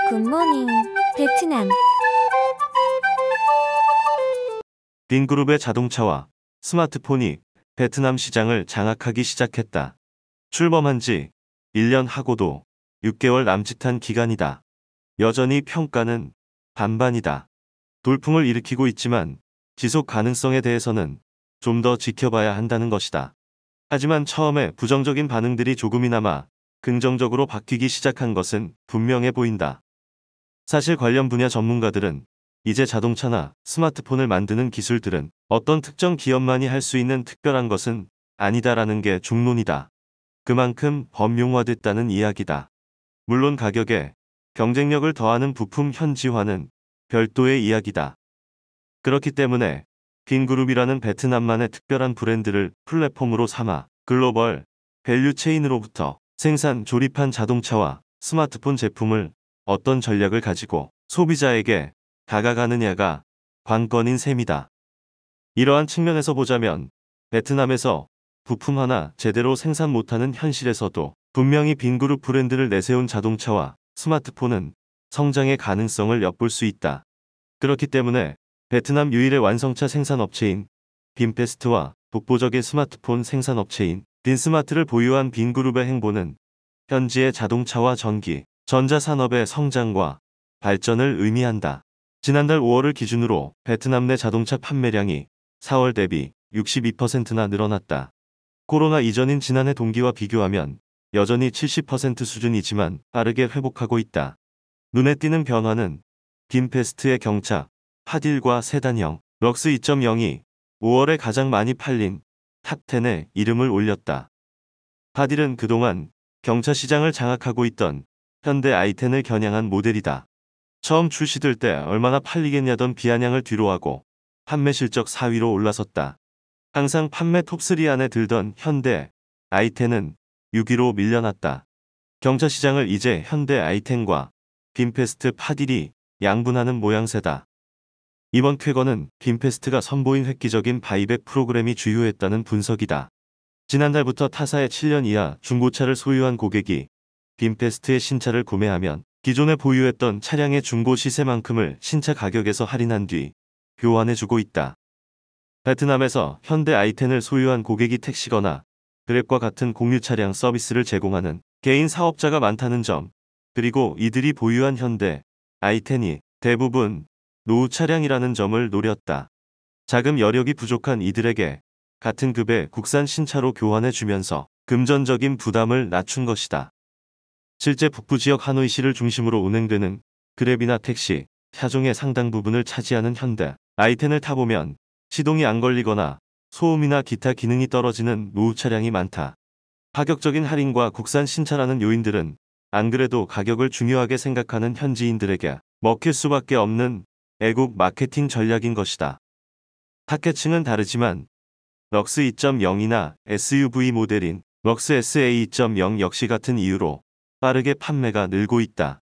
굿모닝, 베트남. 빈그룹의 자동차와 스마트폰이 베트남 시장을 장악하기 시작했다. 출범한 지 1년 하고도 6개월 남짓한 기간이다. 여전히 평가는 반반이다. 돌풍을 일으키고 있지만 지속 가능성에 대해서는 좀 더 지켜봐야 한다는 것이다. 하지만 처음에 부정적인 반응들이 조금이나마 긍정적으로 바뀌기 시작한 것은 분명해 보인다. 사실 관련 분야 전문가들은 이제 자동차나 스마트폰을 만드는 기술들은 어떤 특정 기업만이 할 수 있는 특별한 것은 아니다라는 게 중론이다. 그만큼 범용화됐다는 이야기다. 물론 가격에 경쟁력을 더하는 부품 현지화는 별도의 이야기다. 그렇기 때문에 빈그룹이라는 베트남만의 특별한 브랜드를 플랫폼으로 삼아 글로벌 밸류 체인으로부터 생산, 조립한 자동차와 스마트폰 제품을 어떤 전략을 가지고 소비자에게 다가가느냐가 관건인 셈이다. 이러한 측면에서 보자면 베트남에서 부품 하나 제대로 생산 못하는 현실에서도 분명히 빈그룹 브랜드를 내세운 자동차와 스마트폰은 성장의 가능성을 엿볼 수 있다. 그렇기 때문에 베트남 유일의 완성차 생산업체인 빈페스트와 독보적인 스마트폰 생산업체인 빈스마트를 보유한 빈그룹의 행보는 현지의 자동차와 전기, 전자산업의 성장과 발전을 의미한다. 지난달 5월을 기준으로 베트남 내 자동차 판매량이 4월 대비 62%나 늘어났다. 코로나 이전인 지난해 동기와 비교하면 여전히 70% 수준이지만 빠르게 회복하고 있다. 눈에 띄는 변화는 빈페스트의 경차, 파딜과 세단형, 럭스 2.0이 5월에 가장 많이 팔린 탑10에 이름을 올렸다. 파딜은 그동안 경차 시장을 장악하고 있던 현대 i10을 겨냥한 모델이다. 처음 출시될 때 얼마나 팔리겠냐던 비아냥을 뒤로하고 판매 실적 4위로 올라섰다. 항상 판매 톱3 안에 들던 현대 i10은 6위로 밀려났다. 경차 시장을 이제 현대 i10과 빈페스트 파딜이 양분하는 모양새다. 이번 쾌거는 빈페스트가 선보인 획기적인 바이백 프로그램이 주요했다는 분석이다. 지난달부터 타사의 7년 이하 중고차를 소유한 고객이 빈페스트의 신차를 구매하면 기존에 보유했던 차량의 중고 시세만큼을 신차 가격에서 할인한 뒤 교환해주고 있다. 베트남에서 현대 i10을 소유한 고객이 택시거나 그랩과 같은 공유 차량 서비스를 제공하는 개인 사업자가 많다는 점, 그리고 이들이 보유한 현대 i10이 대부분 노후 차량이라는 점을 노렸다. 자금 여력이 부족한 이들에게 같은 급의 국산 신차로 교환해주면서 금전적인 부담을 낮춘 것이다. 실제 북부 지역 하노이시를 중심으로 운행되는 그랩이나 택시, 차종의 상당 부분을 차지하는 현대 i10을 타보면 시동이 안 걸리거나 소음이나 기타 기능이 떨어지는 노후 차량이 많다. 파격적인 할인과 국산 신차라는 요인들은 안 그래도 가격을 중요하게 생각하는 현지인들에게 먹힐 수밖에 없는 애국 마케팅 전략인 것이다. 타겟층은 다르지만 럭스 2.0이나 SUV 모델인 럭스 SA 2.0 역시 같은 이유로 빠르게 판매가 늘고 있다.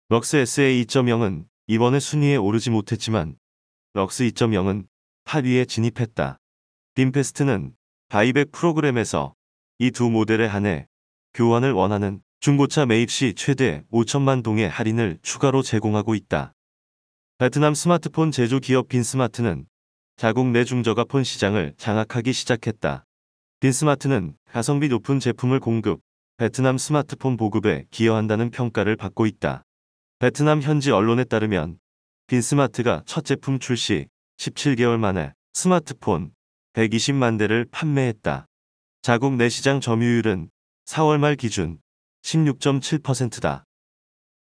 럭스 SA 2.0은 이번에 순위에 오르지 못했지만 럭스 2.0은 8위에 진입했다. 빈페스트는 바이백 프로그램에서 이 두 모델에 한해 교환을 원하는 중고차 매입 시 최대 5천만 동의 할인을 추가로 제공하고 있다. 베트남 스마트폰 제조 기업 빈스마트는 자국 내 중저가 폰 시장을 장악하기 시작했다. 빈스마트는 가성비 높은 제품을 공급, 베트남 스마트폰 보급에 기여한다는 평가를 받고 있다. 베트남 현지 언론에 따르면 빈스마트가 첫 제품 출시 17개월 만에 스마트폰 120만 대를 판매했다. 자국 내 시장 점유율은 4월 말 기준 16.7%다.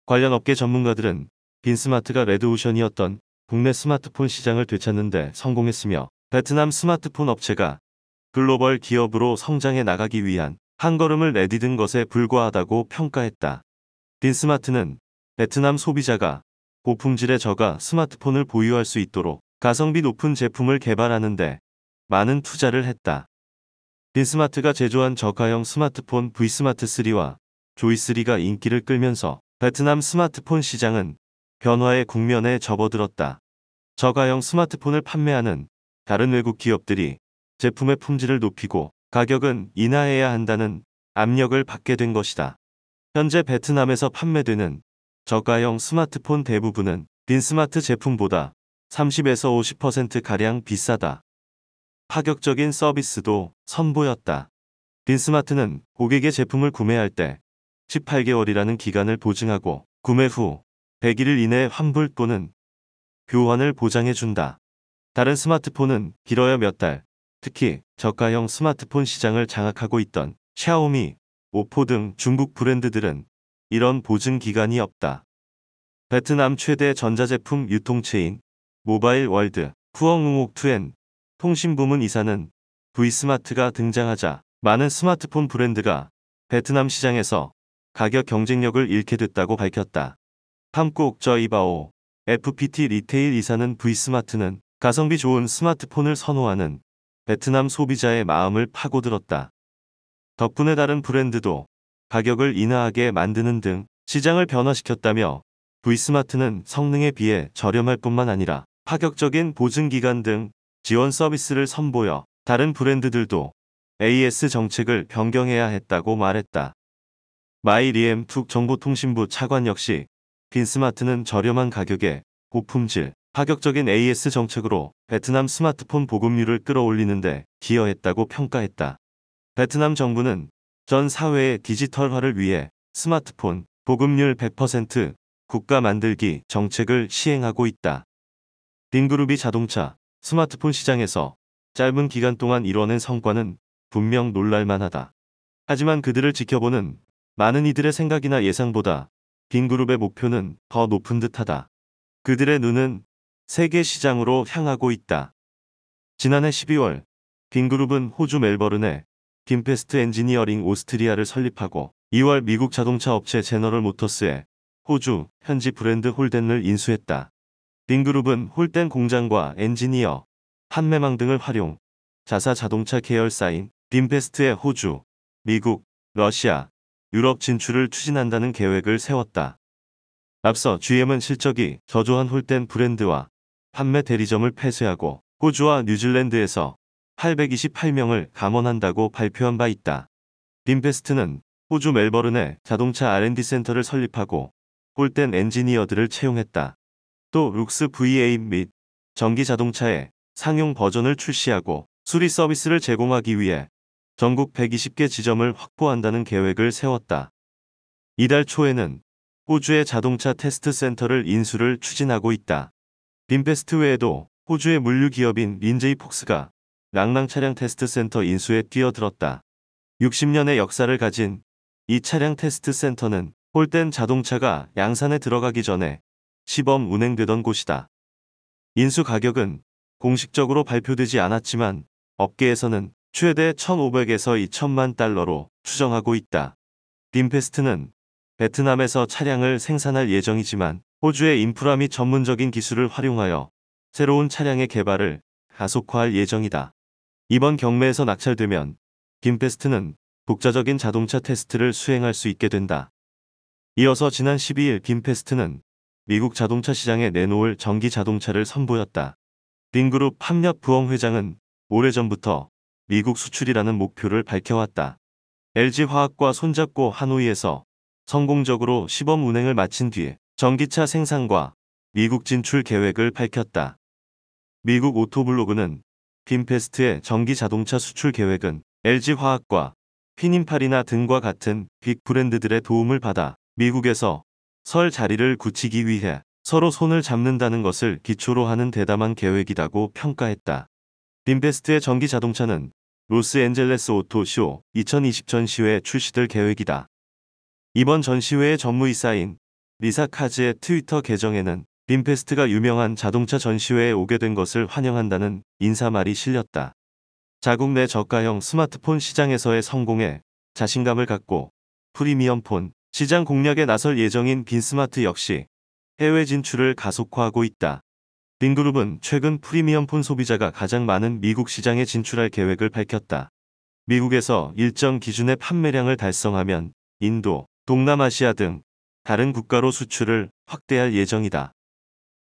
관련 업계 전문가들은 빈스마트가 레드오션이었던 국내 스마트폰 시장을 되찾는 데 성공했으며 베트남 스마트폰 업체가 글로벌 기업으로 성장해 나가기 위한 한 걸음을 내디딘 것에 불과하다고 평가했다. 빈스마트는 베트남 소비자가 고품질의 저가 스마트폰을 보유할 수 있도록 가성비 높은 제품을 개발하는 데 많은 투자를 했다. 빈스마트가 제조한 저가형 스마트폰 V스마트3와 조이3가 인기를 끌면서 베트남 스마트폰 시장은 변화의 국면에 접어들었다. 저가형 스마트폰을 판매하는 다른 외국 기업들이 제품의 품질을 높이고 가격은 인하해야 한다는 압력을 받게 된 것이다. 현재 베트남에서 판매되는 저가형 스마트폰 대부분은 빈스마트 제품보다 30에서 50%가량 비싸다. 파격적인 서비스도 선보였다. 빈스마트는 고객의 제품을 구매할 때 18개월이라는 기간을 보증하고 구매 후 100일 이내 환불 또는 교환을 보장해준다. 다른 스마트폰은 길어야 몇 달, 특히 저가형 스마트폰 시장을 장악하고 있던 샤오미, 오포 등 중국 브랜드들은 이런 보증 기간이 없다. 베트남 최대 전자제품 유통체인 모바일 월드 후엉응옥투엔 통신부문 이사는 V스마트가 등장하자 많은 스마트폰 브랜드가 베트남 시장에서 가격 경쟁력을 잃게 됐다고 밝혔다. 팜국 저이바오 FPT 리테일 이사는 V스마트는 가성비 좋은 스마트폰을 선호하는 베트남 소비자의 마음을 파고들었다. 덕분에 다른 브랜드도 가격을 인하하게 만드는 등 시장을 변화시켰다며 V스마트는 성능에 비해 저렴할 뿐만 아니라 파격적인 보증기간 등 지원 서비스를 선보여 다른 브랜드들도 AS 정책을 변경해야 했다고 말했다. 마이리엠툭 정보통신부 차관 역시 빈스마트는 저렴한 가격에 고품질, 파격적인 AS 정책으로 베트남 스마트폰 보급률을 끌어올리는데 기여했다고 평가했다. 베트남 정부는 전 사회의 디지털화를 위해 스마트폰 보급률 100% 국가 만들기 정책을 시행하고 있다. 빈그룹이 자동차, 스마트폰 시장에서 짧은 기간 동안 이뤄낸 성과는 분명 놀랄만하다. 하지만 그들을 지켜보는 많은 이들의 생각이나 예상보다 빈그룹의 목표는 더 높은 듯하다. 그들의 눈은 세계 시장으로 향하고 있다. 지난해 12월 빈그룹은 호주 멜버른에 빈페스트 엔지니어링 오스트리아를 설립하고 2월 미국 자동차 업체 제너럴 모터스에 호주 현지 브랜드 홀덴을 인수했다. 빈그룹은 홀덴 공장과 엔지니어, 판매망 등을 활용 자사 자동차 계열사인 빈페스트의 호주, 미국, 러시아, 유럽 진출을 추진한다는 계획을 세웠다. 앞서 GM은 실적이 저조한 홀덴 브랜드와 판매 대리점을 폐쇄하고 호주와 뉴질랜드에서 828명을 감원한다고 발표한 바 있다. 빈페스트는 호주 멜버른에 자동차 R&D 센터를 설립하고 홀덴 엔지니어들을 채용했다. 또 룩스 V8 및 전기 자동차의 상용 버전을 출시하고 수리 서비스를 제공하기 위해 전국 120개 지점을 확보한다는 계획을 세웠다. 이달 초에는 호주의 자동차 테스트 센터를 인수를 추진하고 있다. 빈페스트 외에도 호주의 물류 기업인 린제이 폭스가 랑랑 차량 테스트 센터 인수에 뛰어들었다. 60년의 역사를 가진 이 차량 테스트 센터는 홀덴 자동차가 양산에 들어가기 전에 시범 운행되던 곳이다. 인수 가격은 공식적으로 발표되지 않았지만 업계에서는 최대 1,500에서 2,000만 달러로 추정하고 있다. 빈페스트는 베트남에서 차량을 생산할 예정이지만 호주의 인프라 및 전문적인 기술을 활용하여 새로운 차량의 개발을 가속화할 예정이다. 이번 경매에서 낙찰되면 빈페스트는 독자적인 자동차 테스트를 수행할 수 있게 된다. 이어서 지난 12일 빈페스트는 미국 자동차 시장에 내놓을 전기 자동차를 선보였다. 빈그룹 함력 부엉 회장은 오래전부터 미국 수출이라는 목표를 밝혀왔다. LG화학과 손잡고 하노이에서 성공적으로 시범 운행을 마친 뒤에 전기차 생산과 미국 진출 계획을 밝혔다. 미국 오토블로그는 빈페스트의 전기 자동차 수출 계획은 LG화학과 피닌파리나 등과 같은 빅 브랜드들의 도움을 받아 미국에서 설 자리를 굳히기 위해 서로 손을 잡는다는 것을 기초로 하는 대담한 계획이라고 평가했다. 빈페스트의 전기 자동차는 로스앤젤레스 오토쇼 2020 전시회에 출시될 계획이다. 이번 전시회의 전무이사인 리사 카즈의 트위터 계정에는 빈페스트가 유명한 자동차 전시회에 오게 된 것을 환영한다는 인사말이 실렸다. 자국 내 저가형 스마트폰 시장에서의 성공에 자신감을 갖고 프리미엄폰 시장 공략에 나설 예정인 빈스마트 역시 해외 진출을 가속화하고 있다. 빈그룹은 최근 프리미엄폰 소비자가 가장 많은 미국 시장에 진출할 계획을 밝혔다. 미국에서 일정 기준의 판매량을 달성하면 인도, 동남아시아 등 다른 국가로 수출을 확대할 예정이다.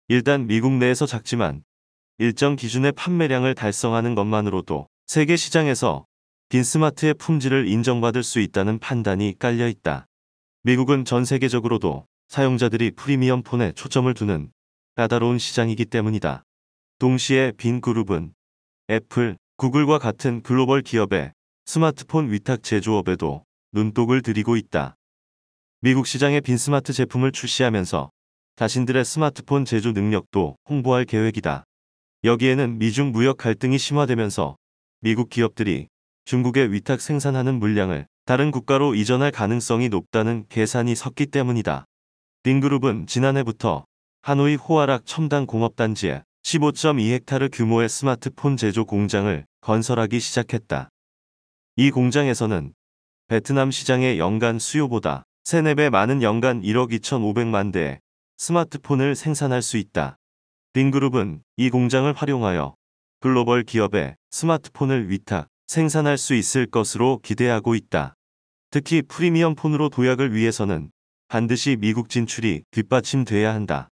일단 미국 내에서 작지만 일정 기준의 판매량을 달성하는 것만으로도 세계 시장에서 빈스마트의 품질을 인정받을 수 있다는 판단이 깔려 있다. 미국은 전 세계적으로도 사용자들이 프리미엄 폰에 초점을 두는 까다로운 시장이기 때문이다. 동시에 빈 그룹은 애플, 구글과 같은 글로벌 기업의 스마트폰 위탁 제조업에도 눈독을 들이고 있다. 미국 시장에 빈 스마트 제품을 출시하면서 자신들의 스마트폰 제조 능력도 홍보할 계획이다. 여기에는 미중 무역 갈등이 심화되면서 미국 기업들이 중국에 위탁 생산하는 물량을 다른 국가로 이전할 가능성이 높다는 계산이 섰기 때문이다. 빈그룹은 지난해부터 하노이 호아락 첨단 공업단지에 15.2헥타르 규모의 스마트폰 제조 공장을 건설하기 시작했다. 이 공장에서는 베트남 시장의 연간 수요보다 3, 4배 많은 연간 1억 2,500만 대의 스마트폰을 생산할 수 있다. 빈그룹은 이 공장을 활용하여 글로벌 기업에 스마트폰을 위탁 생산할 수 있을 것으로 기대하고 있다. 특히 프리미엄 폰으로 도약을 위해서는 반드시 미국 진출이 뒷받침돼야 한다.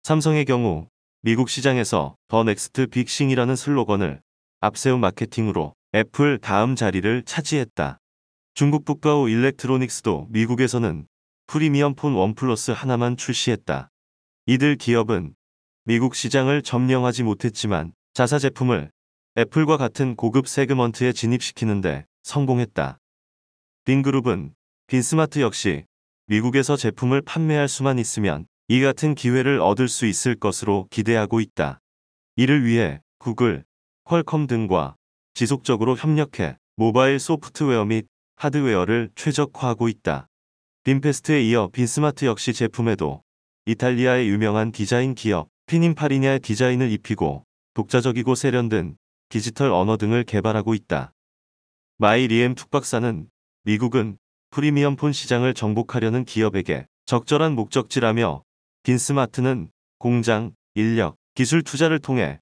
삼성의 경우 미국 시장에서 더 넥스트 빅싱이라는 슬로건을 앞세운 마케팅으로 애플 다음 자리를 차지했다. 중국 북가오 일렉트로닉스도 미국에서는 프리미엄 폰 원 플러스 하나만 출시했다. 이들 기업은 미국 시장을 점령하지 못했지만 자사 제품을 애플과 같은 고급 세그먼트에 진입시키는데 성공했다. 빈그룹은 빈스마트 역시 미국에서 제품을 판매할 수만 있으면 이 같은 기회를 얻을 수 있을 것으로 기대하고 있다. 이를 위해 구글, 퀄컴 등과 지속적으로 협력해 모바일 소프트웨어 및 하드웨어를 최적화하고 있다. 빈페스트에 이어 빈스마트 역시 제품에도 이탈리아의 유명한 디자인 기업 피닌파리냐의 디자인을 입히고 독자적이고 세련된 디지털 언어 등을 개발하고 있다. 마이리엠 툭박사는 미국은 프리미엄 폰 시장을 정복하려는 기업에게 적절한 목적지라며 빈스마트는 공장, 인력, 기술 투자를 통해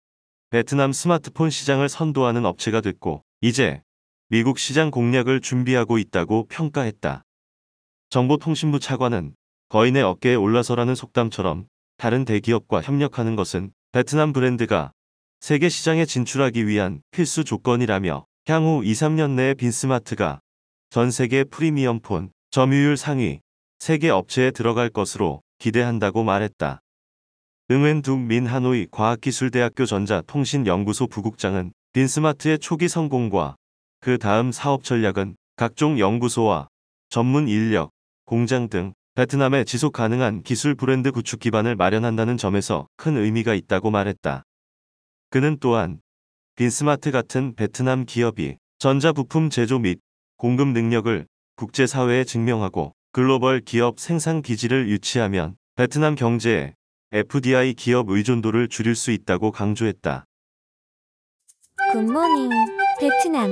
베트남 스마트폰 시장을 선도하는 업체가 됐고 이제 미국 시장 공략을 준비하고 있다고 평가했다. 정보통신부 차관은 거인의 어깨에 올라서라는 속담처럼 다른 대기업과 협력하는 것은 베트남 브랜드가 세계 시장에 진출하기 위한 필수 조건이라며 향후 2, 3년 내에 빈스마트가 전 세계 프리미엄 폰 점유율 상위 세계 업체에 들어갈 것으로 기대한다고 말했다. 응웬둑 민 하노이 과학기술대학교 전자통신연구소 부국장은 빈스마트의 초기 성공과 그 다음 사업 전략은 각종 연구소와 전문 인력, 공장 등 베트남의 지속 가능한 기술 브랜드 구축 기반을 마련한다는 점에서 큰 의미가 있다고 말했다. 그는 또한 빈스마트 같은 베트남 기업이 전자부품 제조 및 공급 능력을 국제사회에 증명하고 글로벌 기업 생산 기지를 유치하면 베트남 경제에 FDI 기업 의존도를 줄일 수 있다고 강조했다. 굿모닝 베트남